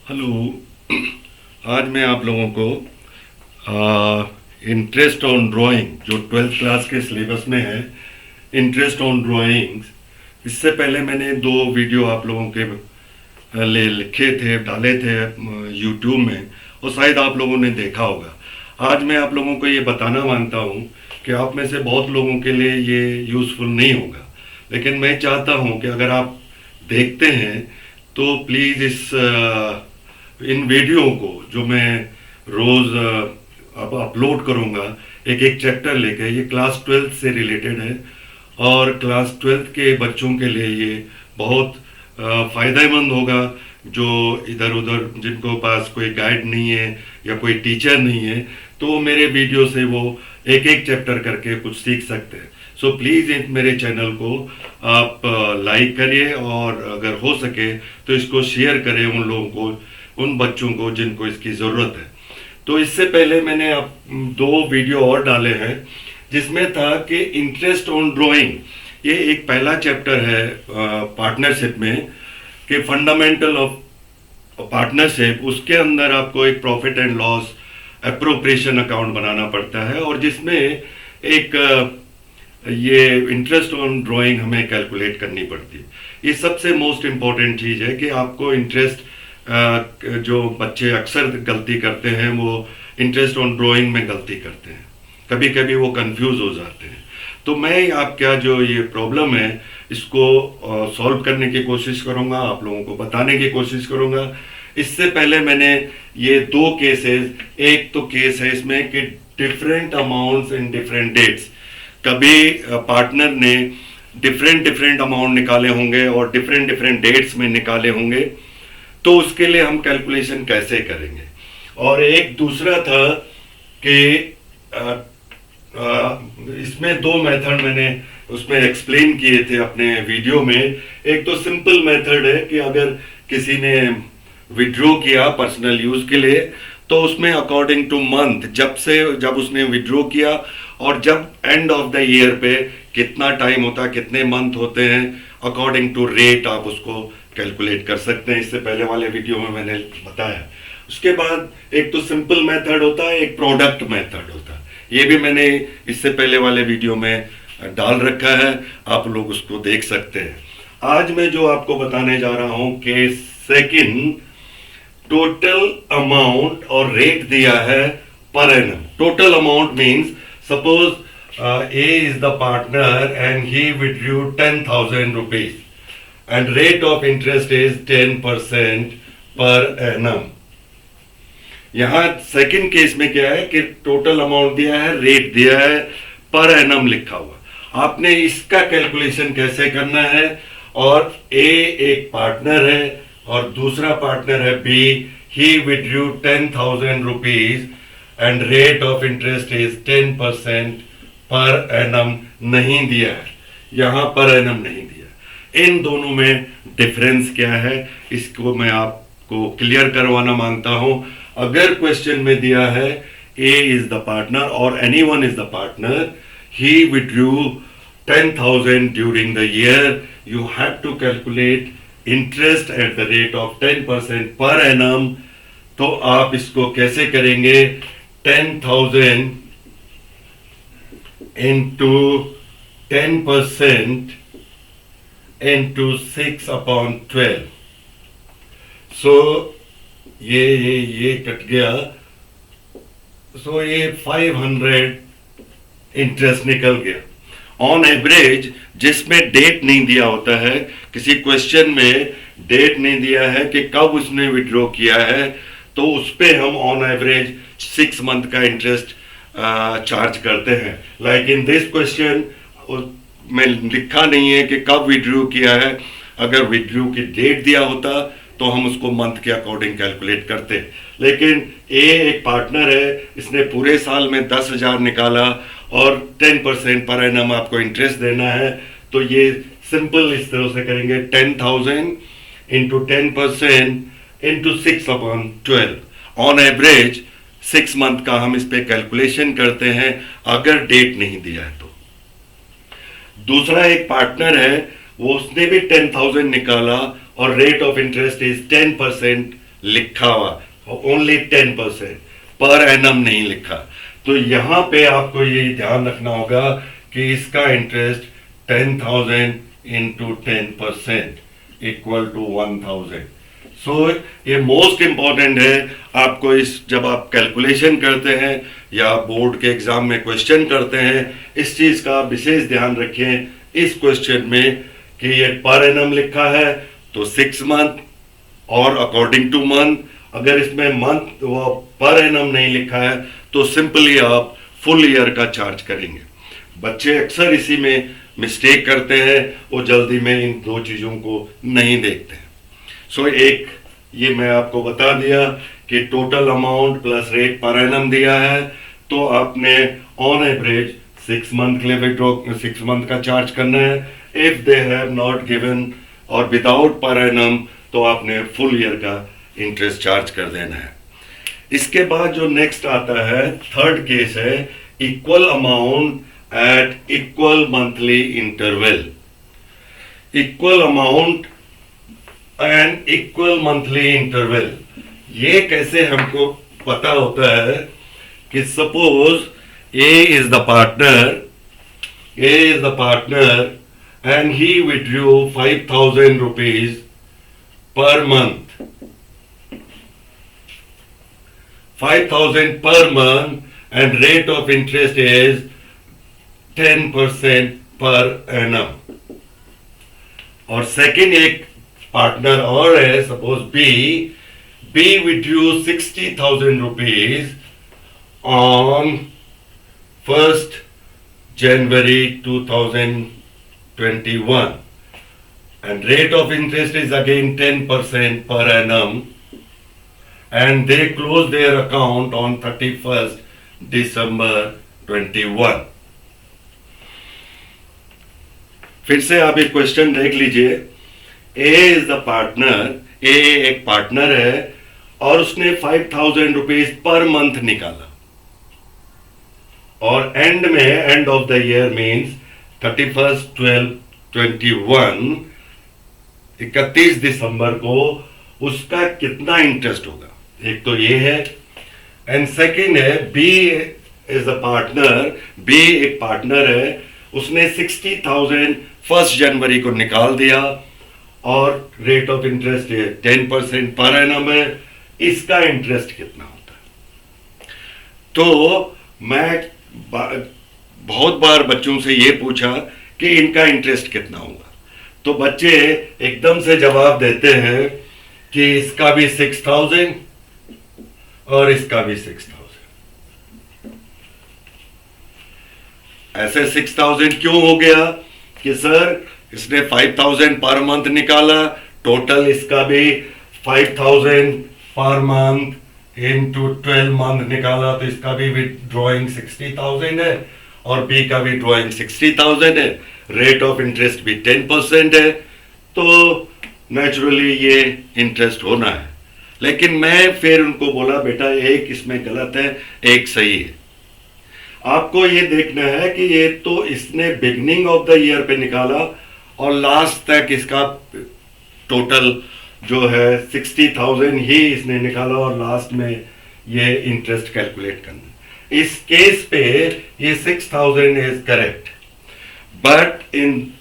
Hello. आज मैं आप लोगों को इंटरेस्ट ऑन ड्राइंग जो 12th क्लास के सिलेबस में है, इंटरेस्ट ऑन ड्राइंग्स। इससे पहले मैंने 2 वीडियो आप लोगों के लिए लिखे थे, डाले थे यूट्यूब में, और शायद आप लोगों ने देखा होगा। आज मैं आप लोगों को ये बताना मांगता हूँ कि आप में से बहुत लोगों के लिए ये यूज़फुल नहीं होगा, लेकिन मैं चाहता हूँ कि अगर आप देखते हैं तो प्लीज़ इन वीडियो को जो मैं रोज़ अब अपलोड करूँगा, एक एक चैप्टर लेके, ये क्लास 12 से रिलेटेड है और क्लास 12 के बच्चों के लिए ये बहुत फ़ायदेमंद होगा। जो इधर उधर जिनको पास कोई गाइड नहीं है या कोई टीचर नहीं है, तो मेरे वीडियो से वो एक एक चैप्टर करके कुछ सीख सकते हैं। सो प्लीज़ मेरे चैनल को आप लाइक करिए और अगर हो सके तो इसको शेयर करें उन लोगों को, उन बच्चों को जिनको इसकी ज़रूरत है। तो इससे पहले मैंने अब 2 वीडियो और डाले हैं जिसमें था कि इंटरेस्ट ऑन ड्राइंग, ये एक पहला चैप्टर है पार्टनरशिप में कि फंडामेंटल ऑफ पार्टनरशिप। उसके अंदर आपको एक profit and loss appropriation account बनाना पड़ता है और जिसमें एक ये इंटरेस्ट ऑन ड्राइंग हमें कैलकुलेट करनी पड़ती है। ये सबसे मोस्ट इम्पॉर्टेंट चीज़ है कि आपको इंटरेस्ट, जो बच्चे अक्सर गलती करते हैं वो इंटरेस्ट ऑन ड्राइंग में गलती करते हैं, कभी कभी वो कंफ्यूज हो जाते हैं। तो मैं आपका जो ये प्रॉब्लम है इसको सॉल्व करने की कोशिश करूँगा, आप लोगों को बताने की कोशिश करूँगा। इससे पहले मैंने ये 2 केसेस, एक तो केस है इसमें कि different amounts in different dates, कभी पार्टनर ने डिफरेंट अमाउंट निकाले होंगे और डिफरेंट डेट्स में निकाले होंगे, तो उसके लिए हम कैलकुलेशन कैसे करेंगे। और एक दूसरा था कि इसमें 2 मेथड मैंने उसमें एक्सप्लेन किए थे अपने वीडियो में। एक तो सिंपल मेथड है कि अगर किसी ने विड्रॉ किया पर्सनल यूज के लिए, तो उसमें अकॉर्डिंग टू मंथ, जब उसने विड्रॉ किया और जब एंड ऑफ द ईयर पे कितना टाइम होता, कितने मंथ होते हैं, अकॉर्डिंग टू रेट आप उसको कैलकुलेट कर सकते हैं। इससे पहले वाले वीडियो में मैंने बताया। उसके बाद एक तो सिंपल मेथड होता है, एक प्रोडक्ट मेथड होता है। ये भी मैंने इससे पहले वाले वीडियो में डाल रखा है, आप लोग उसको देख सकते हैं। आज मैं जो आपको बताने जा रहा हूं कि सेकंड टोटल अमाउंट और रेट दिया है per annum. Total amount means suppose A is the partner and he withdrew 10,000 rupees and rate of interest is 10% per annum। यहाँ सेकंड केस में क्या है कि टोटल अमाउंट दिया है, रेट दिया है, पर एनम लिखा हुआ। आपने इसका कैलकुलेशन कैसे करना है, और A एक पार्टनर है और दूसरा पार्टनर है B, he withdrew 10,000 rupees and rate of interest is 10% per annum नहीं दिया है, यहाँ पर एनम नहीं दिया। इन दोनों में डिफरेंस क्या है इसको मैं आपको क्लियर करवाना मांगता हूं। अगर क्वेश्चन में दिया है A इज द पार्टनर और anyone is the partner, he withdrew 10,000 during the year, you have to calculate interest at the rate of 10% per annum। तो आप इसको कैसे करेंगे, 10,000 into 10% into 6/12। सो ये कट गया, सो ये 500 इंटरेस्ट निकल गया। ऑन एवरेज जिसमें डेट नहीं दिया होता है, किसी क्वेश्चन में डेट नहीं दिया है कि कब उसने विड्रॉ किया है, तो उस पे हम ऑन एवरेज 6 मंथ का इंटरेस्ट चार्ज करते हैं। लाइक इन दिस क्वेश्चन में लिखा नहीं है कि कब विड्रॉ किया है। अगर विड्रॉ की डेट दिया होता तो हम उसको मंथ के अकॉर्डिंग कैलकुलेट करते, लेकिन ए एक पार्टनर है, इसने पूरे साल में 10,000 निकाला और 10% पर एनम आपको इंटरेस्ट देना है। तो ये सिंपल इस तरह से करेंगे, 10,000 into 10% into 6/12। On average 6 month का हम इस पे कैलकुलेशन करते हैं अगर डेट नहीं दिया है तो। दूसरा एक पार्टनर है, वो उसने भी 10,000 निकाला और रेट ऑफ इंटरेस्ट इज 10% लिखा हुआ, ओनली 10%, पर एनम नहीं लिखा। तो यहाँ पे आपको ये ध्यान रखना होगा कि इसका इंटरेस्ट 10,000 इंटू 10% इक्वल टू 1,000। सो ये मोस्ट इंपॉर्टेंट है आपको, इस जब आप कैलकुलेशन करते हैं या बोर्ड के एग्जाम में क्वेश्चन करते हैं, इस चीज का विशेष ध्यान रखें इस क्वेश्चन में कि ये पर एनम लिखा है तो 6 मंथ और अकॉर्डिंग टू मंथ। अगर इसमें मंथ वो पर एनम नहीं लिखा है तो सिंपली आप फुल ईयर का चार्ज करेंगे। बच्चे अक्सर इसी में मिस्टेक करते हैं, वो जल्दी में इन दो चीज़ों को नहीं देखते। सो एक ये मैं आपको बता दिया कि total amount plus rate per annum दिया है, तो आपने ऑन एवरेज 6 मंथ के लिए विड्रॉ 6 मंथ का चार्ज करना है। If they have not given और विदाउट पर एनम तो आपने फुल ईयर का इंटरेस्ट चार्ज कर देना है। इसके बाद जो नेक्स्ट आता है, थर्ड केस है equal amount at equal monthly interval. Equal amount and equal monthly interval, ये कैसे हमको पता होता है कि suppose A is the partner and he withdrew 5,000 rupees per month, 5,000 per month and rate of interest is 10% per annum। और second एक partner और है, suppose B withdrew 60,000 rupees on 1st January 2021 and rate of interest is again 10% per annum and they close their account on 31st December 21। फिर से आप एक question देख लीजिए। ए इज द पार्टनर, ए एक पार्टनर है और उसने 5,000 रुपीज पर मंथ निकाला और एंड में, end of the year means 31/12/21, 31 दिसंबर को उसका कितना इंटरेस्ट होगा। एक तो ये है, एंड सेकेंड है B is a partner, B एक पार्टनर है, उसने 60,000 1 जनवरी को निकाल दिया और rate of interest 10% per annum है, इसका इंटरेस्ट कितना होता है। तो मैं बहुत बार बच्चों से ये पूछा कि इनका इंटरेस्ट कितना होगा, तो बच्चे एकदम से जवाब देते हैं कि इसका भी 6,000 और इसका भी 6,000। ऐसे 6,000 क्यों हो गया कि सर इसने 5,000 पर मंथ निकाला, टोटल इसका भी 5,000 पर मंथ इनटू 12 मंथ निकाला, तो इसका भी विड्रॉइंग 60,000 है और बी का भी ड्रॉइंग 60,000 है, रेट ऑफ इंटरेस्ट भी 10% है, तो नेचुरली ये इंटरेस्ट होना है। लेकिन मैं फिर उनको बोला बेटा एक इसमें गलत है, एक सही है। आपको ये देखना है कि ये तो इसने बिगनिंग ऑफ द ईयर पे निकाला और लास्ट तक इसका टोटल जो है 60,000 ही इसने निकाला और लास्ट में ये इंटरेस्ट कैलकुलेट करना। इस केस पे ये 6,000 is correct, but in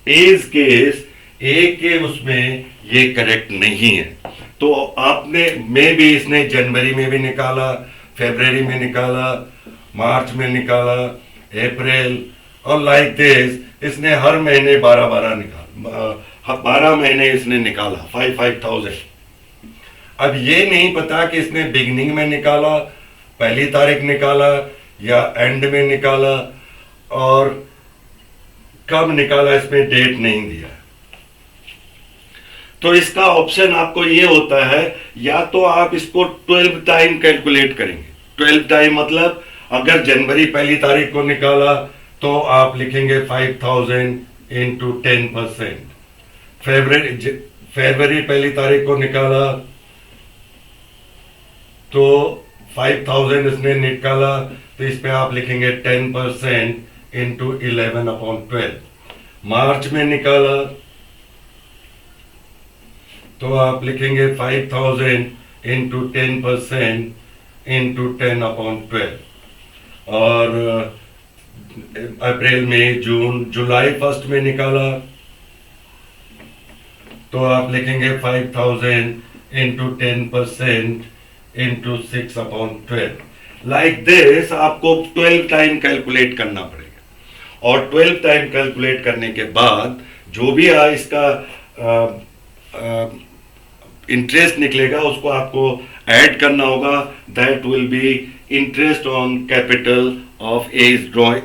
each case A के उसमें ये करेक्ट नहीं है। तो आपने में भी इसने जनवरी में भी निकाला, फरवरी में निकाला, मार्च में निकाला, अप्रैल, और लाइक दिस इसने हर महीने 12 निकाला, 12 महीने इसने निकाला 5,000। अब ये नहीं पता कि इसने बिगनिंग में निकाला, पहली तारीख निकाला या एंड में निकाला, और कब निकाला इसमें डेट नहीं दिया। तो इसका ऑप्शन आपको ये होता है, या तो आप इसको 12 टाइम कैलकुलेट करेंगे। 12 टाइम मतलब अगर जनवरी पहली तारीख को निकाला तो आप लिखेंगे 5,000 इंटू 10%। फरवरी पहली तारीख को निकाला तो 5,000 इसने निकाला, तो इस पे आप लिखेंगे 10% इंटू 11/12। मार्च में निकाला तो आप लिखेंगे 5000 इंटू 10% इंटू 10/12। और अप्रैल मई जून जुलाई फर्स्ट में निकाला तो आप लिखेंगे 5000 इंटू 10% इंटू 6/12। लाइक दिस आपको 12 टाइम कैलकुलेट करना पड़ेगा, और 12 टाइम कैलकुलेट करने के बाद जो भी इसका इंटरेस्ट निकलेगा उसको आपको ऐड करना होगा। That will be interest on capital of A,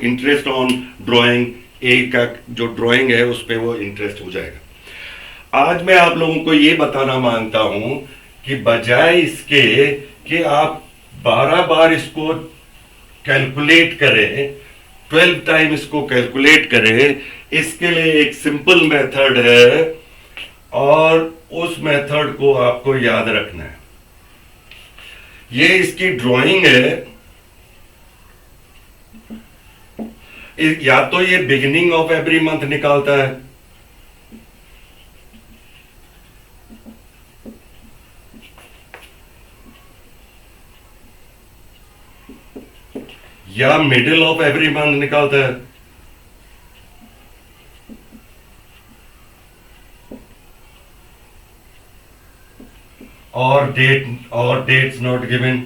interest on drawing ए का जो ड्राइंग है उस पर वो इंटरेस्ट हो जाएगा। आज मैं आप लोगों को ये बताना मांगता हूं कि बजाय इसके कि आप 12 बार इसको कैलकुलेट करें, 12 टाइम इसको कैलकुलेट करें, इसके लिए एक सिंपल मेथड है और उस मेथड को आपको याद रखना है। ये इसकी ड्राइंग है, या तो ये बिगिनिंग ऑफ एवरी मंथ निकालता है, या मिडिल ऑफ एवरी मंथ निकालता है, और डेट्स नॉट गिवन,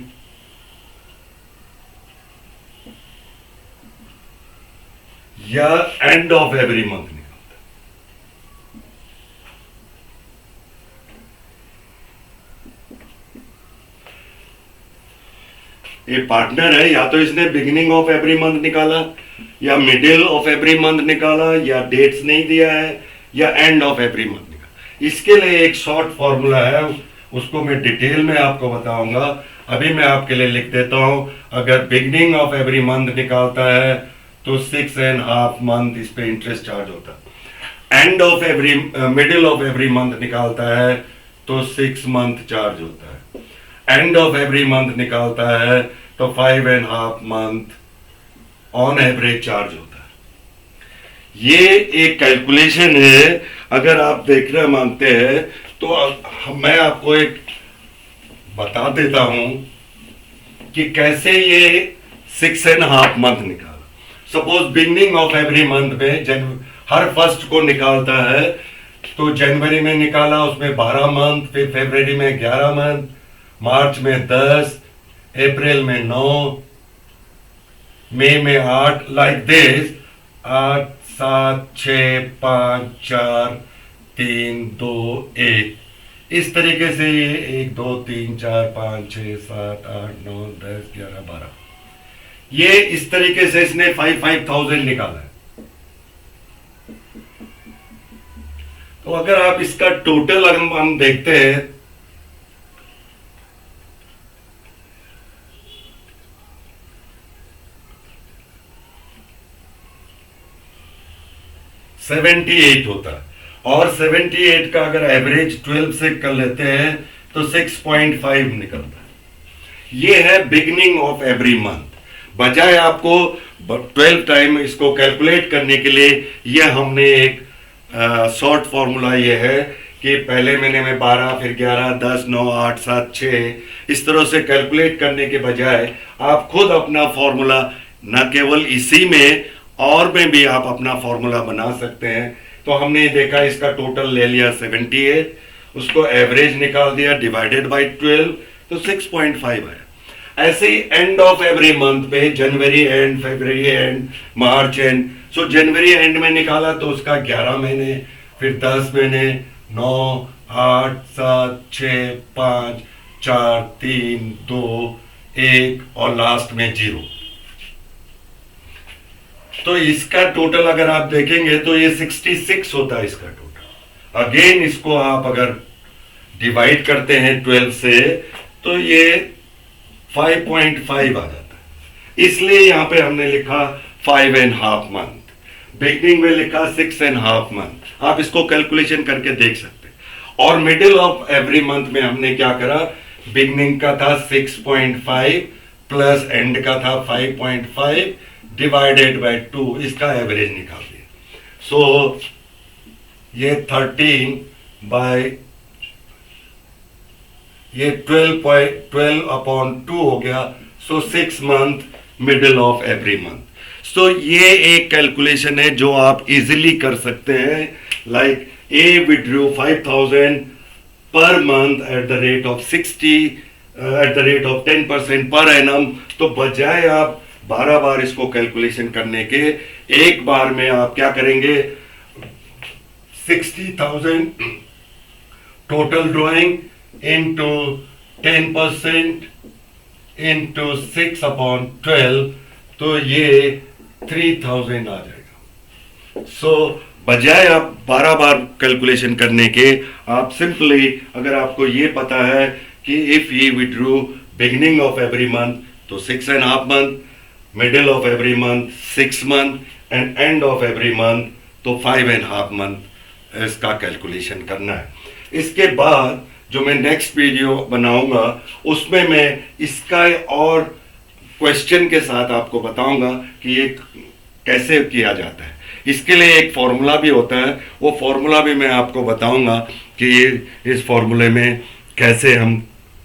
या एंड ऑफ एवरी मंथ निकालता है। ये पार्टनर है, या तो इसने बिगिनिंग ऑफ एवरी मंथ निकाला, या मिडिल ऑफ एवरी मंथ निकाला, या डेट्स नहीं दिया है, या एंड ऑफ एवरी मंथ निकाला। इसके लिए एक शॉर्ट फॉर्मूला है, उसको मैं डिटेल में आपको बताऊंगा। अभी मैं आपके लिए लिख देता हूं। अगर बिगिनिंग ऑफ एवरी मंथ निकालता है तो 6.5 मंथ इस पे इंटरेस्ट चार्ज होता है। And of every middle of every month निकालता है तो 6 मंथ चार्ज होता है। एंड ऑफ एवरी मंथ निकालता है तो 5.5 मंथ ऑन एवरेज चार्ज होता है। ये एक कैलकुलेशन है। अगर आप देखना मांगते हैं तो मैं आपको एक बता देता हूं कि कैसे ये 6.5 मंथ निकाला। Suppose beginning of every month में हर फर्स्ट को निकालता है, तो जनवरी में निकाला, उसमें 12 मंथ, फिर फरवरी में 11 मंथ, मार्च में 10, अप्रैल में 9, मई में 8, लाइक दिस। 8, 7, 6, 5, 4, 3, 2, 1, इस तरीके से ये 1, 2, 3, 4, 5, 6, 7, 8, 9, 10, 11, 12, ये इस तरीके से इसने 5,000 निकाला है। तो अगर आप इसका टोटल हम देखते हैं, $78 होता है, और 78 का अगर एवरेज 12 से कर लेते हैं तो 6.5 निकलता है। ये है बिगिनिंग ऑफ एवरी मंथ। बजाय आपको 12 टाइम इसको कैलकुलेट करने के लिए ये हमने एक शॉर्ट फॉर्मूला ये है कि पहले महीने में 12, फिर 11, 10, 9, 8, 7, 6 इस तरह से कैलकुलेट करने के बजाय आप खुद अपना फॉर्मूला, न केवल इसी में और में भी आप अपना फॉर्मूला बना सकते हैं। तो हमने देखा, इसका टोटल ले लिया 78, उसको एवरेज निकाल दिया, डिवाइडेड बाय 12, तो 6.5 आया। ऐसे ही एंड ऑफ एवरी मंथ पे जनवरी एंड, फरवरी एंड, मार्च एंड, सो जनवरी एंड में निकाला तो उसका 11 महीने, फिर 10 महीने, 9, 8, 7, 6, 5, 4, 3, 2, 1 और लास्ट में 0। तो इसका टोटल अगर आप देखेंगे तो ये 66 होता है इसका टोटल। अगेन इसको आप अगर डिवाइड करते हैं 12 से तो ये 5.5 आ जाता है। इसलिए यहां पे हमने लिखा 5.5 मंथ, बिगनिंग में लिखा 6.5 मंथ। आप इसको कैलकुलेशन करके देख सकते हैं। और मिडिल ऑफ एवरी मंथ में हमने क्या करा, बिगनिंग का था 6.5 प्लस एंड का था 5.5 डिवाइडेड बाय 2, इसका एवरेज निकाल दिया। सो ये 13 बाय ये 12.12/2 हो गया, so 6 month middle of every month. So ये एक कैलकुलेशन है जो आप इजीली कर सकते हैं। Like a withdrew 5,000 per month at the rate of 60 at the rate of 10% per annum. तो बजाय आप 12 बार इसको कैलकुलेशन करने के, एक बार में आप क्या करेंगे, 60,000 टोटल ड्रॉइंग इंटू 10% इंटू 6/12, तो ये 3,000 आ जाएगा। सो बजाय आप 12 बार कैलकुलेशन करने के, आप सिंपली, अगर आपको ये पता है कि इफ ये withdrew beginning of every month तो 6.5 month, middle of every month 6 month and and of every month तो 5.5 मंथ इसका कैलकुलेशन करना है। इसके बाद जो मैं नेक्स्ट वीडियो बनाऊंगा उसमें मैं इसका और क्वेश्चन के साथ आपको बताऊंगा कि ये कैसे किया जाता है। इसके लिए एक फॉर्मूला भी होता है, वो फॉर्मूला भी मैं आपको बताऊंगा कि इस फॉर्मूले में कैसे हम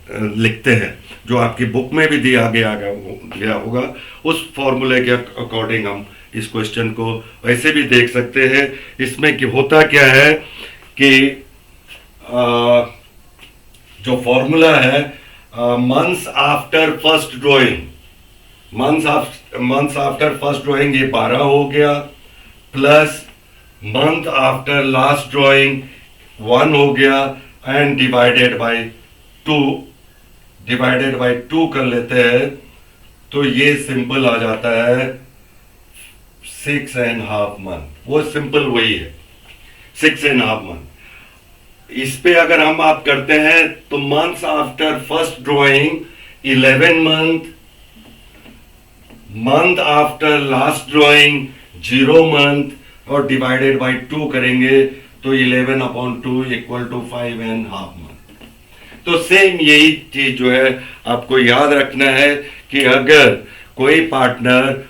लिखते हैं, जो आपकी बुक में भी दिया गया होगा। उस फॉर्मूले के अकॉर्डिंग हम इस क्वेश्चन को वैसे भी देख सकते हैं। इसमें कि होता क्या है कि जो फॉर्मूला है, months after first drawing, months after first drawing ये 12 हो गया, plus month after last drawing 1 हो गया, एंड डिवाइडेड बाय 2 कर लेते हैं, तो ये सिंपल आ जाता है 6.5 मंथ। वो सिंपल वही है, 6.5 मंथ। इस पे अगर हम आप करते हैं तो months after first drawing 11 month, month after last drawing 0 month, और डिवाइडेड बाय 2 करेंगे तो 11/2 इक्वल टू 5.5 मंथ। तो सेम यही चीज जो है आपको याद रखना है कि अगर कोई पार्टनर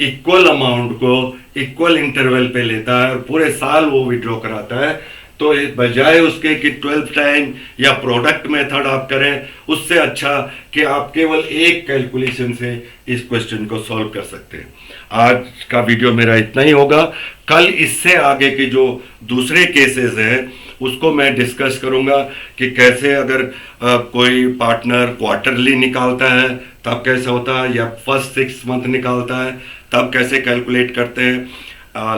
इक्वल अमाउंट को इक्वल इंटरवल पे लेता है और पूरे साल वो विड्रॉ कराता है, तो बजाय उसके कि 12 टाइम या प्रोडक्ट मेथड आप करें, उससे अच्छा कि आप केवल एक कैलकुलेशन से इस क्वेश्चन को सॉल्व कर सकते हैं। आज का वीडियो मेरा इतना ही होगा। कल इससे आगे के जो दूसरे केसेस हैं उसको मैं डिस्कस करूंगा कि कैसे अगर कोई पार्टनर क्वार्टरली निकालता है तब कैसे होता है, या फर्स्ट 6 मंथ निकालता है तब कैसे कैलकुलेट करते हैं,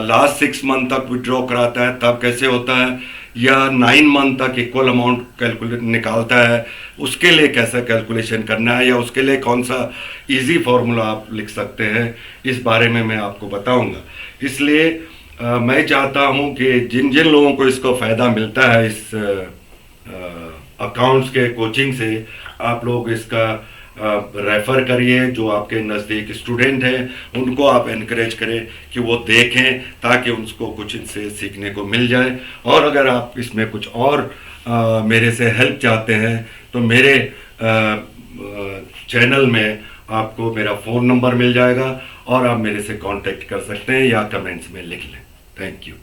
लास्ट 6 मंथ तक विड्रॉ कराता है तब कैसे होता है, या 9 मंथ तक इक्वल अमाउंट कैलकुलेट निकालता है उसके लिए कैसा कैलकुलेशन करना है, या उसके लिए कौन सा इजी फार्मूला आप लिख सकते हैं, इस बारे में मैं आपको बताऊंगा। इसलिए मैं चाहता हूं कि जिन जिन लोगों को इसको फ़ायदा मिलता है इस अकाउंट्स के कोचिंग से, आप लोग इसका रेफ़र करिए। जो आपके नज़दीक स्टूडेंट हैं उनको आप इनकरेज करें कि वो देखें, ताकि उनको कुछ इनसे सीखने को मिल जाए। और अगर आप इसमें कुछ और मेरे से हेल्प चाहते हैं तो मेरे चैनल में आपको मेरा फ़ोन नंबर मिल जाएगा और आप मेरे से कांटेक्ट कर सकते हैं या कमेंट्स में लिख लें। Thank you.